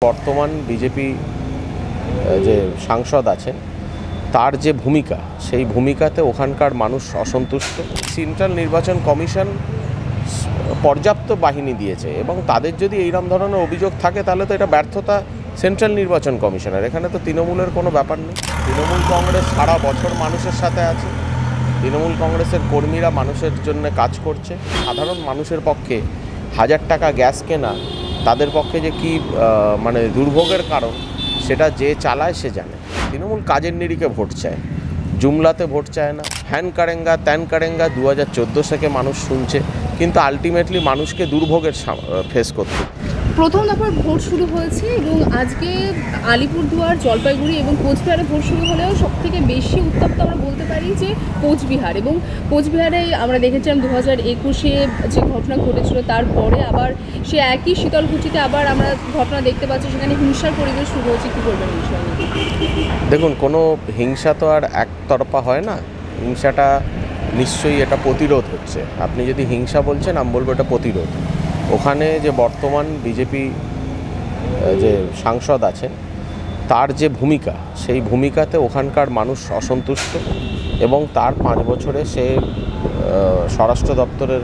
বর্তমান বিজেপি যে সাংসদ আছেন তার যে ভূমিকা সেই ভূমিকাতে ওখানকার মানুষ অসন্তুষ্ট। সেন্ট্রাল নির্বাচন কমিশন পর্যাপ্ত বাহিনী দিয়েছে এবং তাদের যদি এইরকম ধরনের অভিযোগ থাকে তাহলে তো এটা ব্যর্থতা সেন্ট্রাল নির্বাচন কমিশনের। এখানে তো তৃণমূলের কোনো ব্যাপার নেই। তৃণমূল কংগ্রেস সারা বছর মানুষের সাথে আছে। তৃণমূল কংগ্রেসের কর্মীরা মানুষের জন্য কাজ করছে। সাধারণ মানুষের পক্ষে 1000 টাকা গ্যাস কেনা তাদের পক্ষে যে কি দুর্ভোগের কারণ সেটা যে চালায় সে জানে। তৃণমূল কাজের নিরিখে ভোট চায়, জুমলাতে ভোট চায় না। হ্যান কারেঙ্গা ত্যান কারেঙ্গা 2014 থেকে মানুষ শুনছে, কিন্তু আলটিমেটলি মানুষকে দুর্ভোগের ফেস করতে। প্রথম দফার ভোট শুরু হয়েছে এবং আজকে আলিপুরদুয়ার, জলপাইগুড়ি এবং কোচবিহারে ভোট শুরু হলেও সবথেকে বেশি উত্তপ্ত আমরা বলতে পারি যে কোচবিহার। এবং কোচবিহারে আমরা দেখেছিলাম 2021-এ যে ঘটনা ঘটেছিল, তারপরে আবার সে একই শীতলকুচিতে আবার আমরা ঘটনা দেখতে পাচ্ছি, সেখানে হিংসার পরিবেশ শুরু হয়েছে। কী করবেন বিষয় নিয়ে? দেখুন, কোনো হিংসা তো আর একতরফা হয় না। হিংসাটা নিশ্চয়ই এটা প্রতিরোধ হচ্ছে। আপনি যদি হিংসা বলছেন, আমি বলবো এটা প্রতিরোধ। ওখানে যে বর্তমান বিজেপি যে সাংসদ আছেন তার যে ভূমিকা সেই ভূমিকাতে ওখানকার মানুষ অসন্তুষ্ট এবং তার 5 বছরে সে স্বরাষ্ট্র দপ্তরের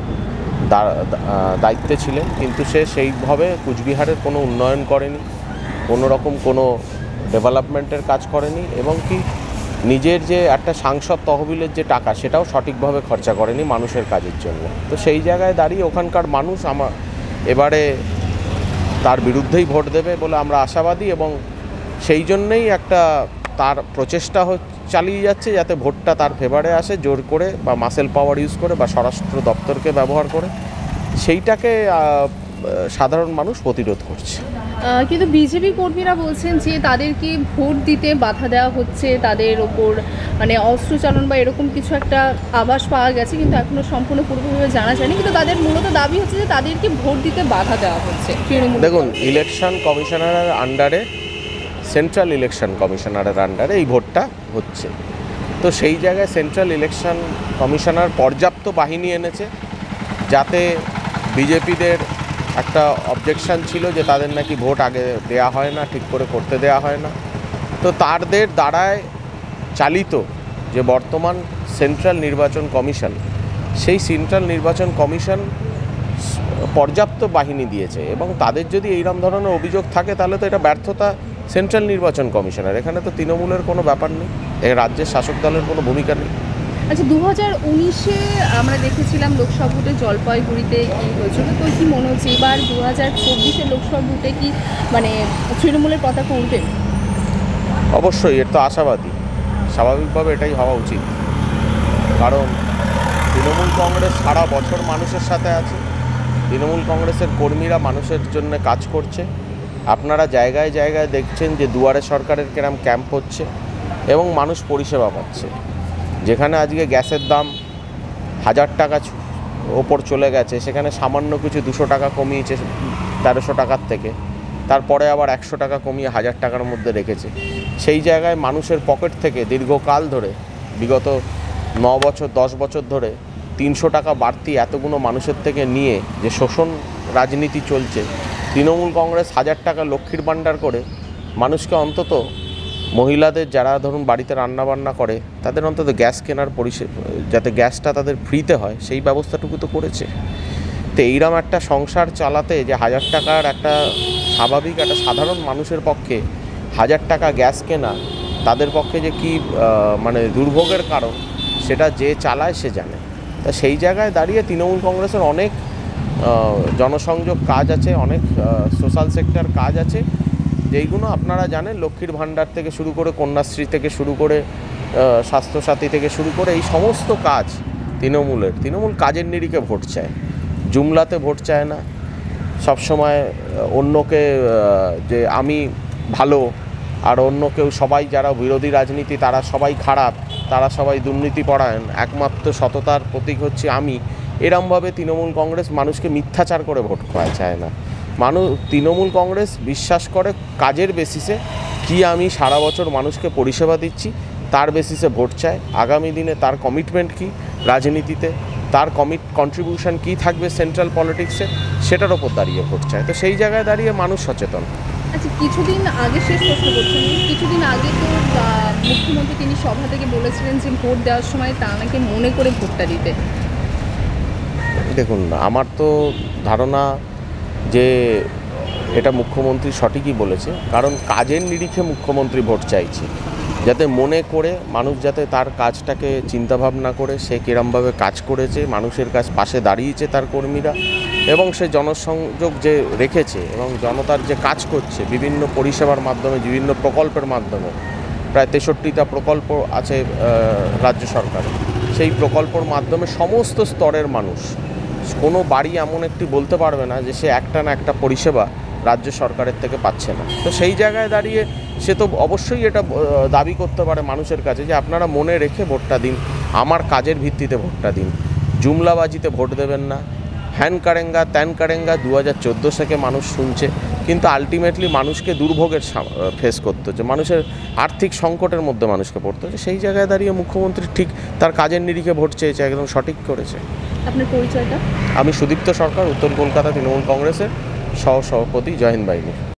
দায়িত্বে ছিলেন, কিন্তু সে সেইভাবে কুচবিহারের কোনো উন্নয়ন করেনি, কোনো রকম কোনো ডেভেলপমেন্টের কাজ করেনি এবং কি নিজের যে একটা সাংসদ তহবিলের যে টাকা সেটাও সঠিকভাবে খরচা করেনি মানুষের কাজের জন্য। তো সেই জায়গায় দাঁড়িয়ে ওখানকার মানুষ এবারে তার বিরুদ্ধেই ভোট দেবে বলে আমরা আশাবাদী এবং সেই জন্যেই একটা তার প্রচেষ্টা চালিয়ে যাচ্ছে যাতে ভোটটা তার ফেভারে আসে, জোর করে বা মাসেল পাওয়ার ইউজ করে বা স্বরাষ্ট্র দপ্তরকে ব্যবহার করে। সেইটাকে সাধারণ মানুষ প্রতিরোধ করছে। কিন্তু বিজেপি কর্মীরা বলছেন যে তাদেরকে ভোট দিতে বাধা দেওয়া হচ্ছে, তাদের ওপর অস্ত্রচালন বা এরকম কিছু একটা আভাস পাওয়া গেছে, কিন্তু এখনও সম্পূর্ণ পূর্বভাবে জানা যায়নি। কিন্তু তাদের মূলত দাবি হচ্ছে যে তাদেরকে ভোট দিতে বাধা দেওয়া হচ্ছে। দেখুন, ইলেকশন কমিশনারের আন্ডারে, সেন্ট্রাল ইলেকশন কমিশনারের আন্ডারে এই ভোটটা হচ্ছে। তো সেই জায়গায় সেন্ট্রাল ইলেকশন কমিশনার পর্যাপ্ত বাহিনী এনেছে, যাতে বিজেপিদের একটা অবজেকশন ছিল যে তাদের নাকি ভোট আগে দেয়া হয় না, ঠিক করে করতে দেয়া হয় না। তো তাদের দ্বারায় চালিত যে বর্তমান সেন্ট্রাল নির্বাচন কমিশন, সেই সেন্ট্রাল নির্বাচন কমিশন পর্যাপ্ত বাহিনী দিয়েছে এবং তাদের যদি এইরকম ধরনের অভিযোগ থাকে তাহলে তো এটা ব্যর্থতা সেন্ট্রাল নির্বাচন কমিশনের। এখানে তো তৃণমূলের কোনো ব্যাপার নেই, এই রাজ্যের শাসক দলের কোনো ভূমিকা নেই। আচ্ছা, 2019-এ আমরা দেখেছিলাম লোকসভা ভোটে জলপাইগুড়িতে কী হয়েছিল, তো কী মনে হচ্ছে এবার 2024-এর লোকসভা ভোটে কি তৃণমূলের পতাকা উঠবে? অবশ্যই, এর তো আশাবাদী। স্বাভাবিকভাবে এটাই হওয়া উচিত, কারণ তৃণমূল কংগ্রেস সারা বছর মানুষের সাথে আছে। তৃণমূল কংগ্রেসের কর্মীরা মানুষের জন্য কাজ করছে। আপনারা জায়গায় জায়গায় দেখছেন যে দুয়ারে সরকারের কেরাম ক্যাম্প হচ্ছে এবং মানুষ পরিষেবা পাচ্ছে। যেখানে আজকে গ্যাসের দাম 1000 টাকা ওপর চলে গেছে, সেখানে সামান্য কিছু 200 টাকা কমিয়েছে 1300 টাকার থেকে, তারপরে আবার 100 টাকা কমিয়ে 1000 টাকার মধ্যে রেখেছে। সেই জায়গায় মানুষের পকেট থেকে দীর্ঘকাল ধরে, বিগত 9 বছর 10 বছর ধরে 300 টাকা বাড়তি এতগুলো মানুষের থেকে নিয়ে যে শোষণ রাজনীতি চলছে, তৃণমূল কংগ্রেস 1000 টাকা লক্ষ্মীর ভাণ্ডার করে মানুষকে অন্তত, মহিলাদের যারা ধরুন বাড়িতে রান্নাবান্না করে তাদের অন্তত গ্যাস কেনার পরিষেবা, যাতে গ্যাসটা তাদের ফ্রিতে হয় সেই ব্যবস্থাটুকু তো করেছে। তো এইরকম একটা সংসার চালাতে যে 1000 টাকার একটা স্বাভাবিক একটা সাধারণ মানুষের পক্ষে 1000 টাকা গ্যাস কেনা তাদের পক্ষে যে কি দুর্ভোগের কারণ সেটা যে চালায় সে জানে। তা সেই জায়গায় দাঁড়িয়ে তৃণমূল কংগ্রেসের অনেক জনসংযোগ কাজ আছে, অনেক সোশ্যাল সেক্টর কাজ আছে, যেইগুলো আপনারা জানেন, লক্ষ্মীর ভাণ্ডার থেকে শুরু করে কন্যাশ্রী থেকে শুরু করে স্বাস্থ্যসাথী থেকে শুরু করে এই সমস্ত কাজ তৃণমূল কাজের নিরিখে ভোট চায়, জুমলাতে ভোট চায় না। সবসময় অন্যকে যে আমি ভালো আর অন্য কেউ, সবাই যারা বিরোধী রাজনীতি তারা সবাই খারাপ, তারা সবাই দুর্নীতিপরায়ণ, একমাত্র সততার প্রতীক হচ্ছে আমি, এরমভাবে তৃণমূল কংগ্রেস মানুষকে মিথ্যাচার করে ভোট করায় চায় না। তৃণমূল কংগ্রেস বিশ্বাস করে কাজের বেসিসে, কি আমি সারা বছর মানুষকে পরিষেবা দিচ্ছি তার বেসিসে ভোট চায়। আগামী দিনে তার কমিটমেন্ট কী রাজনীতিতে, তার কন্ট্রিবিউশন কী থাকবে সেন্ট্রাল পলিটিক্সে, সেটার ওপর দাঁড়িয়ে ভোট চায়। তো সেই জায়গায় দাঁড়িয়ে মানুষ সচেতন। আচ্ছা, কিছুদিন আগে শেষ প্রশ্ন করছেন, কিছুদিন আগে তো মুখ্যমন্ত্রী তিনি সভা থেকে বলেছিলেন যে ভোট দেওয়ার সময় তাঁকে মনে করে ভোটটা দিতে। দেখুন, আমার তো ধারণা যে এটা মুখ্যমন্ত্রী সঠিকই বলেছে, কারণ কাজের নিরিখে মুখ্যমন্ত্রী ভোট চাইছে, যাতে মনে করে মানুষ যাতে তার কাজটাকে চিন্তাভাবনা করে সে কিরমভাবে কাজ করেছে, মানুষের কাছ পাশে দাঁড়িয়েছে তার কর্মীরা, এবং সে জনসংযোগ যে রেখেছে এবং জনতার যে কাজ করছে বিভিন্ন পরিষেবার মাধ্যমে, বিভিন্ন প্রকল্পের মাধ্যমে। প্রায় 63টা প্রকল্প আছে রাজ্য সরকারের। সেই প্রকল্পর মাধ্যমে সমস্ত স্তরের মানুষ, কোনো বাড়ি এমন একটি বলতে পারবে না যে সে একটা না একটা পরিষেবা রাজ্য সরকারের থেকে পাচ্ছে না। তো সেই জায়গায় দাঁড়িয়ে সে তো অবশ্যই এটা দাবি করতে পারে মানুষের কাছে যে আপনারা মনে রেখে ভোটটা দিন, আমার কাজের ভিত্তিতে ভোটটা দিন, জুমলাবাজিতে ভোট দেবেন না। হ্যান কারেঙ্গা ত্যান কারেঙ্গা 2014 থেকে মানুষ শুনছে, কিন্তু আলটিমেটলি মানুষকে দুর্ভোগের ফেস করতে হচ্ছে, মানুষের আর্থিক সংকটের মধ্যে মানুষকে পড়তে হচ্ছে। সেই জায়গায় দাঁড়িয়ে মুখ্যমন্ত্রী ঠিক তার কাজের নিরিখে ভোট চেয়েছে, একদম সঠিক করেছে। আপনার পরিচয়টা? আমি সুদীপ্ত সরকার, উত্তর কলকাতা তৃণমূল কংগ্রেসের সহসভাপতি, জয় হিন্দ বাহিনী।